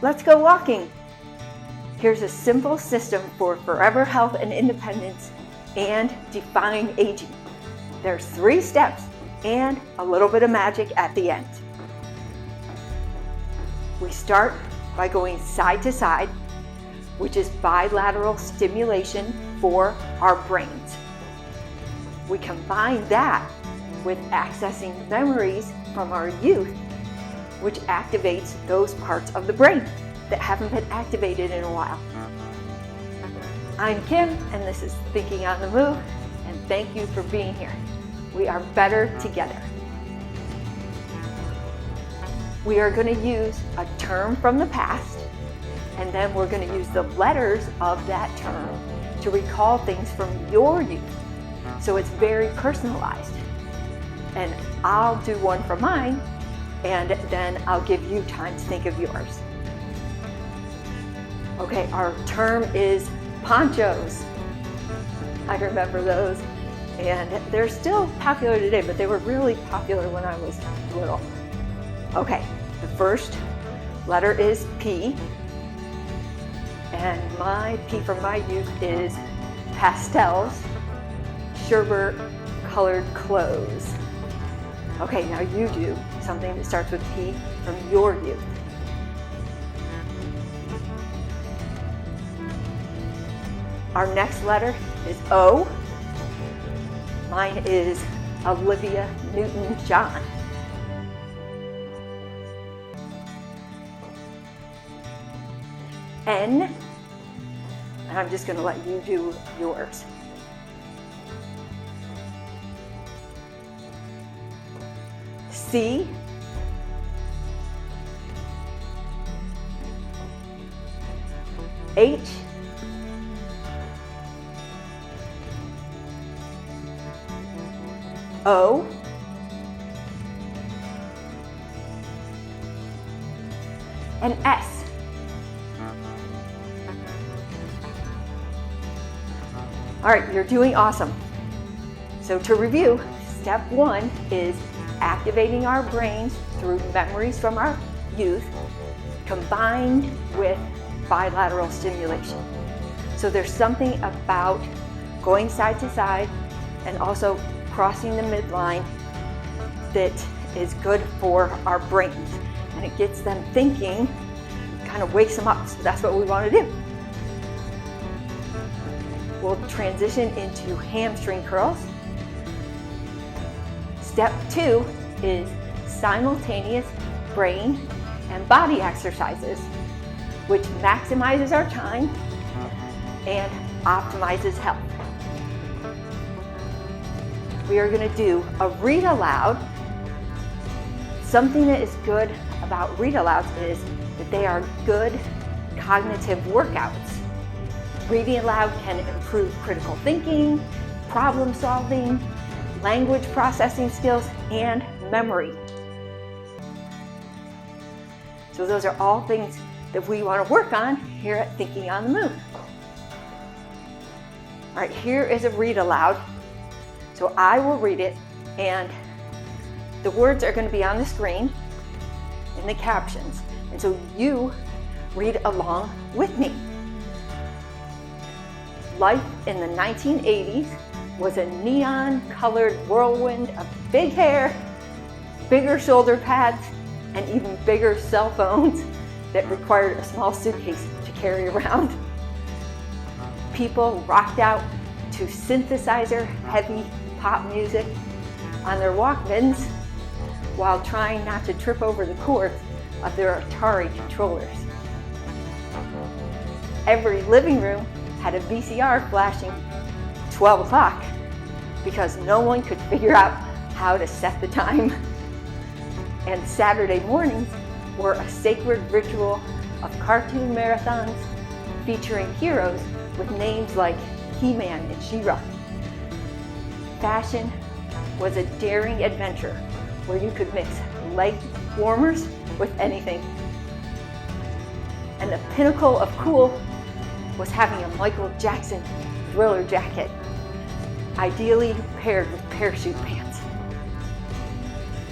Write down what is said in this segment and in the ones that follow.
Let's go walking. Here's a simple system for forever health and independence and defying aging. There's 3 steps and a little bit of magic at the end. We start by going side to side, which is bilateral stimulation for our brains. We combine that with accessing memories from our youth, which activates those parts of the brain that haven't been activated in a while. I'm Kim, and this is Thinking on the Move, and thank you for being here. We are better together. We are going to use a term from the past, and then we're going to use the letters of that term to recall things from your youth. So it's very personalized. And I'll do one from mine, and then I'll give you time to think of yours. Okay, our term is ponchos. I remember those, and they're still popular today, but they were really popular when I was little. Okay, the first letter is P, and my P from my youth is pastels, sherbet colored clothes. Okay, now you do something that starts with P from your youth. Our next letter is O. Mine is Olivia Newton-John. N, and I'm just going to let you do yours. C, H, O, and S. All right, you're doing awesome. So to review, step 1 is activating our brains through memories from our youth, combined with bilateral stimulation. So there's something about going side to side and also crossing the midline that is good for our brains, and it gets them thinking, kind of wakes them up. So that's what we want to do. We'll transition into hamstring curls. Step 2 is simultaneous brain and body exercises, which maximizes our time and optimizes health. We are going to do a read aloud. Something that is good about read alouds is that they are good cognitive workouts. Reading aloud can improve critical thinking, problem solving, language processing skills, and memory. So those are all things that we want to work on here at Thinking on the Move. All right, here is a read aloud. So I will read it, and the words are going to be on the screen in the captions. And so you read along with me. Life in the 1980s was a neon-colored whirlwind of big hair, bigger shoulder pads, and even bigger cell phones that required a small suitcase to carry around. People rocked out to synthesizer-heavy pop music on their Walkmans while trying not to trip over the cords of their Atari controllers. Every living room had a VCR flashing 12 o'clock because no one could figure out how to set the time. And Saturday mornings were a sacred ritual of cartoon marathons featuring heroes with names like He-Man and She-Ra. Fashion was a daring adventure where you could mix leg warmers with anything. And the pinnacle of cool was having a Michael Jackson Thriller jacket, ideally paired with parachute pants.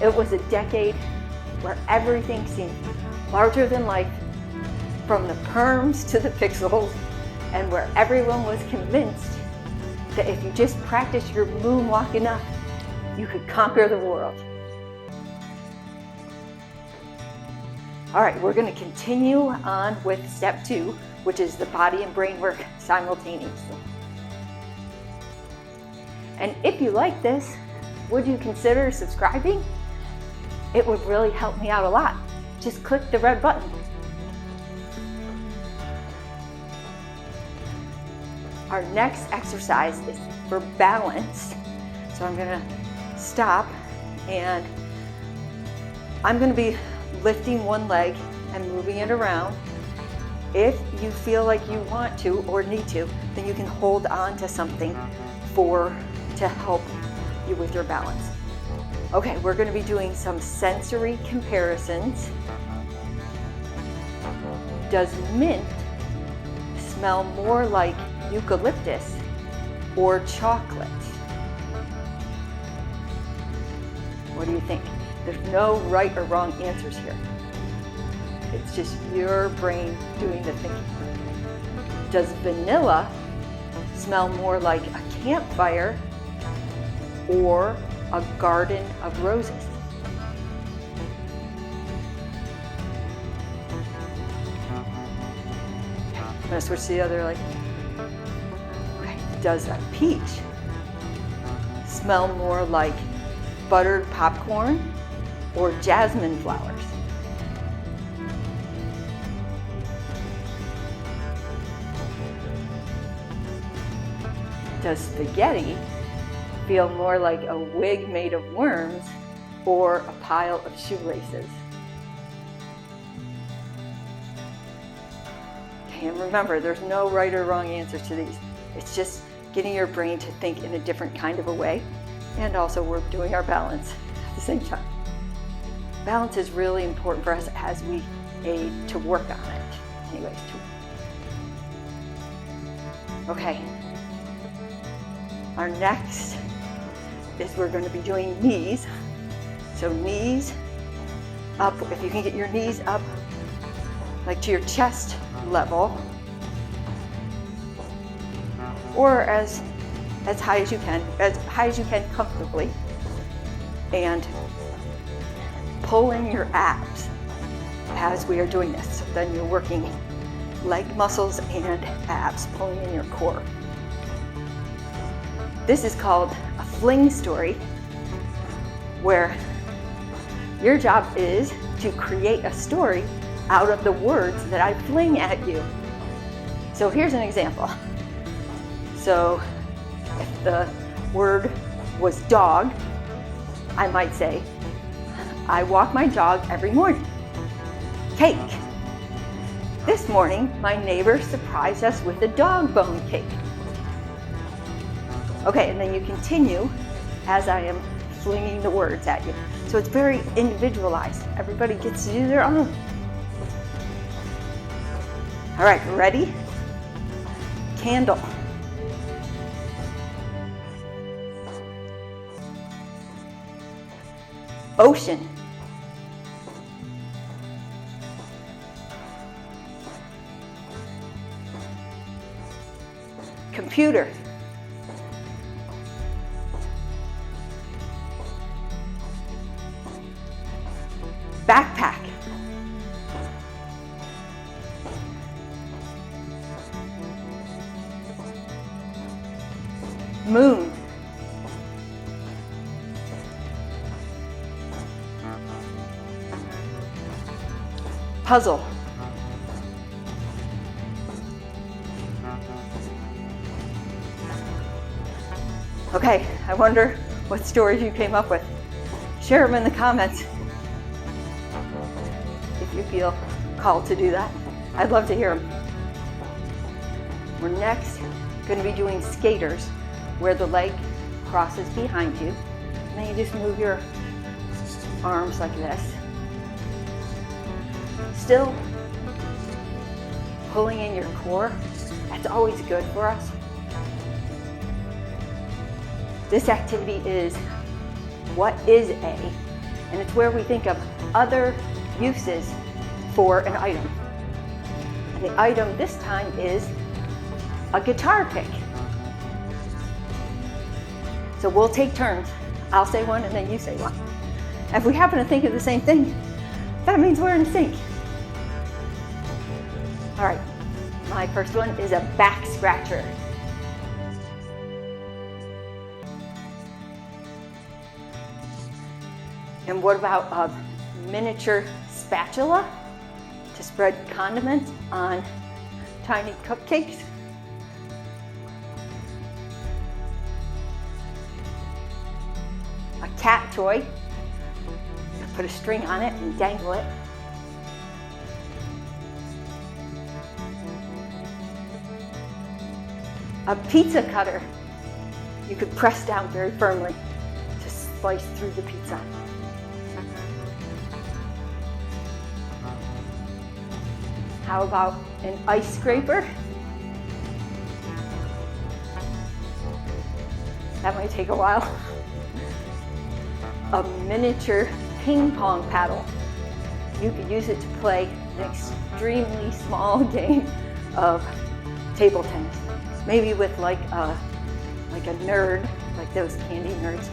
It was a decade where everything seemed larger than life from the perms to the pixels, and where everyone was convinced that if you just practice your moonwalk enough, you could conquer the world. All right, we're going to continue on with step 2, which is the body and brain work simultaneously. And if you like this, would you consider subscribing? It would really help me out a lot. Just click the red button. Our next exercise is for balance. So I'm going to stop and I'm going to be lifting one leg and moving it around. If you feel like you want to or need to, then you can hold on to something to help you with your balance. Okay, we're going to be doing some sensory comparisons. Does mint smell more like eucalyptus or chocolate? What do you think? There's no right or wrong answers here. It's just your brain doing the thinking. Does vanilla smell more like a campfire or a garden of roses? I'm gonna switch to the other leg. Okay. Does a peach smell more like buttered popcorn or jasmine flowers? Does spaghetti feel more like a wig made of worms or a pile of shoelaces? Okay, and remember, there's no right or wrong answers to these. It's just getting your brain to think in a different kind of a way, and also we're doing our balance at the same time. Balance is really important for us as we aid to work on it. Anyways, okay. Our next is we're going to be doing knees. So knees up, if you can get your knees up like to your chest level, or as high as you can comfortably, and pull in your abs as we are doing this. So then you're working leg muscles and abs, pulling in your core. This is called a fling story, where your job is to create a story out of the words that I fling at you. So here's an example. So if the word was dog, I might say, I walk my dog every morning. Cake. This morning, my neighbor surprised us with a dog bone cake. Okay, and then you continue as I am flinging the words at you. So it's very individualized. Everybody gets to do their own. All right, ready? Candle. Ocean. Computer. Backpack. Moon. Puzzle. Okay, I wonder what stories you came up with. Share them in the comments if you feel called to do that. I'd love to hear them. We're next going to be doing skaters, where the leg crosses behind you, and then you just move your arms like this. Still pulling in your core. That's always good for us. This activity is what is a, and it's where we think of other uses for an item. The item this time is a guitar pick. So we'll take turns. I'll say one and then you say one. If we happen to think of the same thing, that means we're in sync. All right, my first one is a back scratcher. And what about a miniature spatula to spread condiments on tiny cupcakes? A cat toy, put a string on it and dangle it. A pizza cutter, you could press down very firmly to slice through the pizza. How about an ice scraper? That might take a while. A miniature ping pong paddle. You could use it to play an extremely small game of table tennis. Maybe with like a nerd, like those candy nerds,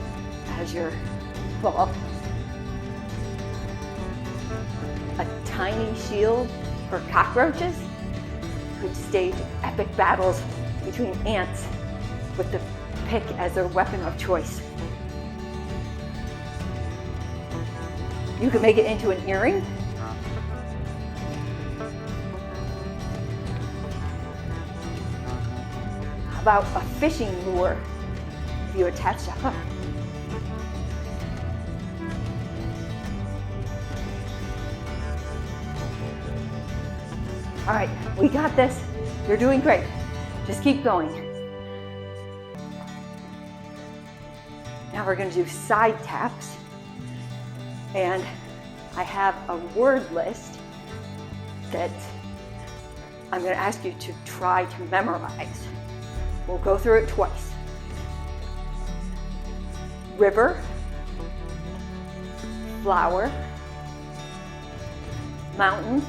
as your ball. A tiny shield for cockroaches. Could stage epic battles between ants with the pick as their weapon of choice. You could make it into an earring. How about a fishing lure if you attach a hook? All right, we got this. You're doing great. Just keep going. Now we're going to do side taps. And I have a word list that I'm going to ask you to try to memorize. We'll go through it twice. River, flower, mountain,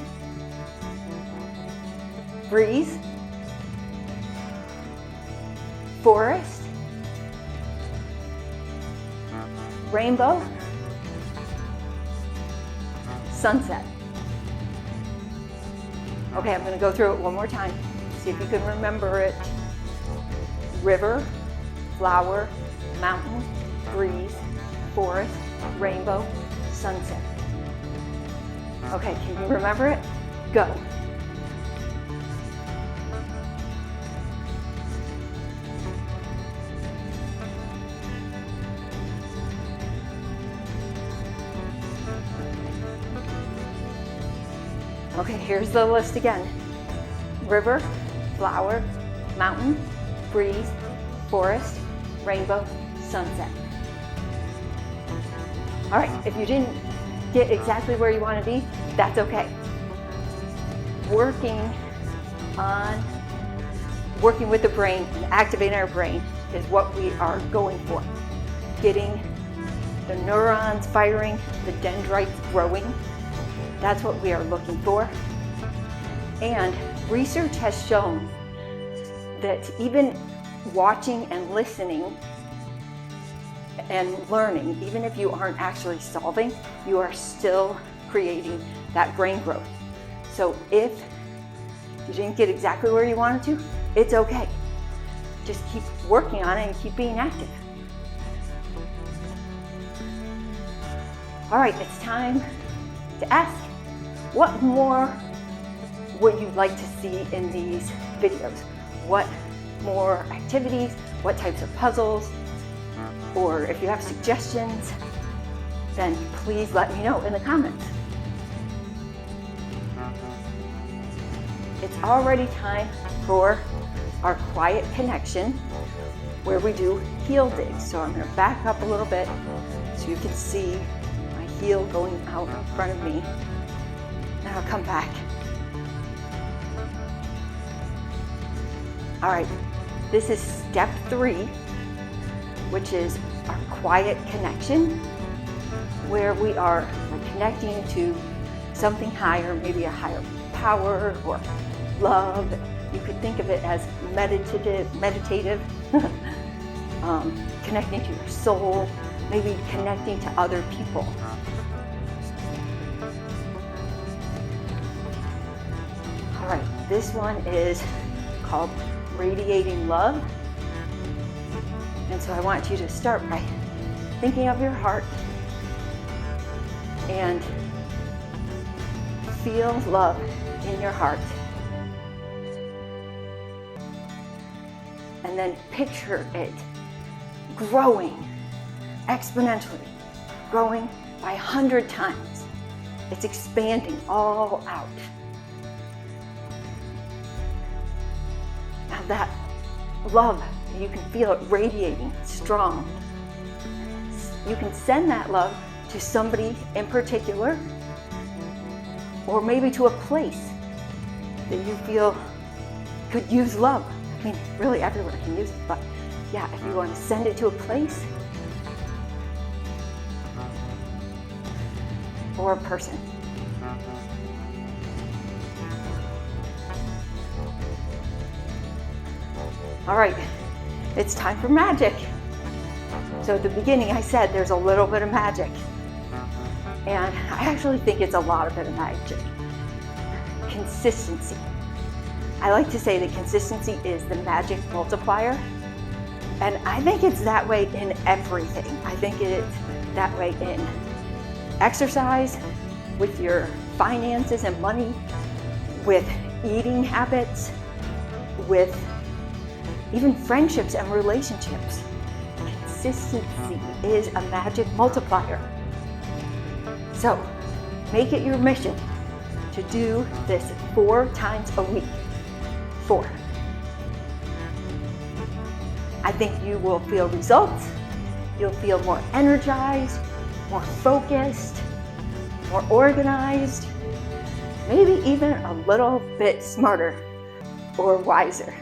breeze, forest, rainbow, sunset. Okay, I'm going to go through it one more time. See if you can remember it. River, flower, mountain, breeze, forest, rainbow, sunset. Okay, can you remember it? Go. Okay, here's the list again. River, flower, mountain, breeze, forest, rainbow, sunset. All right, if you didn't get exactly where you want to be, that's okay. Working with the brain and activating our brain is what we are going for. Getting the neurons firing, the dendrites growing. That's what we are looking for. And research has shown that even watching and listening and learning, even if you aren't actually solving, you are still creating that brain growth. So if you didn't get exactly where you wanted to, it's okay. Just keep working on it and keep being active. All right, it's time to ask, what more would you like to see in these videos? What more activities? What types of puzzles? Or if you have suggestions, then please let me know in the comments. It's already time for our quiet connection where we do heel digs. So I'm going to back up a little bit so you can see my heel going out in front of me. Then I'll come back. All right, this is step 3, which is our quiet connection, where we are connecting to something higher, maybe a higher power or love. You could think of it as meditative, connecting to your soul, maybe connecting to other people. All right, this one is called radiating love. And so I want you to start by thinking of your heart and feel love in your heart. And then picture it growing exponentially, growing by 100 times. It's expanding all out. Now that love, you can feel it radiating strong. You can send that love to somebody in particular, or maybe to a place that you feel could use love. I mean, really everywhere can use it, but yeah, if you want to send it to a place or a person. All right, it's time for magic. So at the beginning I said there's a little bit of magic, and I actually think it's a lot of bit of magic. Consistency. I like to say that consistency is the magic multiplier, and I think it's that way in everything. I think it's that way in exercise, with your finances and money, with eating habits, with even friendships and relationships. Consistency is a magic multiplier. So make it your mission to do this 4 times a week. 4. I think you will feel results. You'll feel more energized, more focused, more organized, maybe even a little bit smarter or wiser.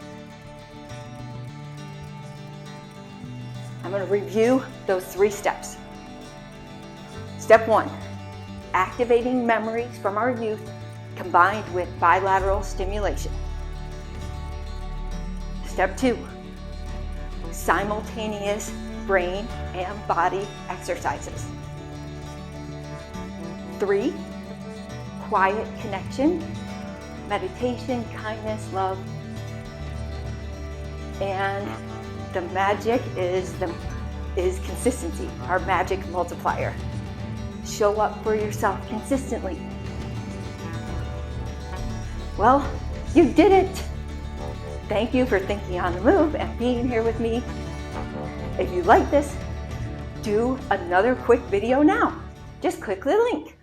I'm going to review those 3 steps. Step 1, activating memories from our youth combined with bilateral stimulation. Step 2, simultaneous brain and body exercises. 3, quiet connection, meditation, kindness, love. And the magic is consistency, our magic multiplier. Show up for yourself consistently. Well, you did it! Thank you for thinking on the move and being here with me. If you like this, do another quick video now. Just click the link.